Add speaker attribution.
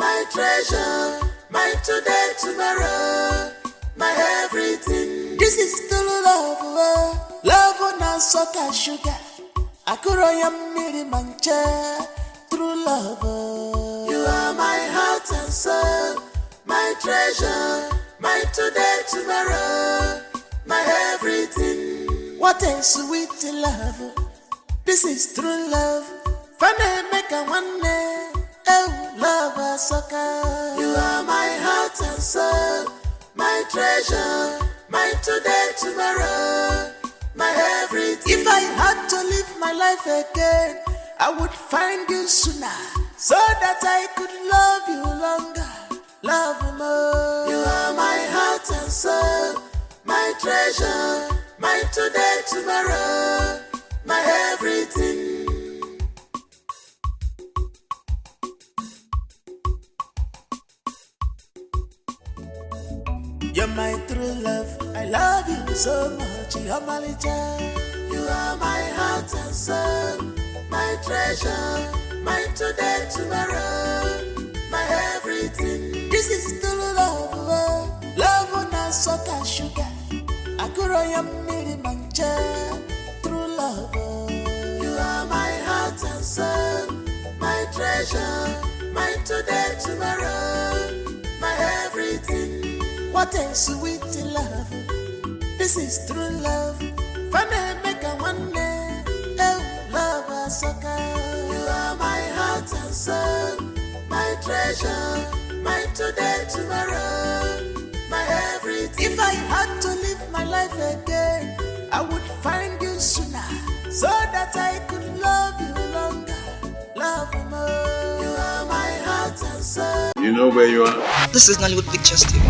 Speaker 1: my treasure, my today, tomorrow, my everything. This is true love, love on a soca sugar. Akuroyam miri mancha, true love. You are my heart and soul, my treasure, my today, tomorrow, my everything. What a sweet love. This is true love. Funny make a one name. Oh, love a sucker. You are my heart and soul, my treasure, my today, tomorrow, my everything. If I had to live my life again, I would find you sooner, so that I could love you longer, love you more. You are my heart and soul, my treasure, my today, tomorrow, my everything. You're my true love, I love you so much, you're my little. You are my heart and soul, my treasure, my today, tomorrow, my everything. This is true love, love on a soca sugar. Akuroyam miri mancha, true love. You are my heart and soul, my treasure, my today, tomorrow, my everything. What a sweet love. This is true love. Funny make a one name. Oh, love a sucker. You are my heart and soul, my treasure, my today, tomorrow, my everything. If I had to live my life again, I would find you sooner, so that I could love you longer, love you more. You are my heart and soul.
Speaker 2: You know where you are?
Speaker 3: This is Nollywood Pictures TV.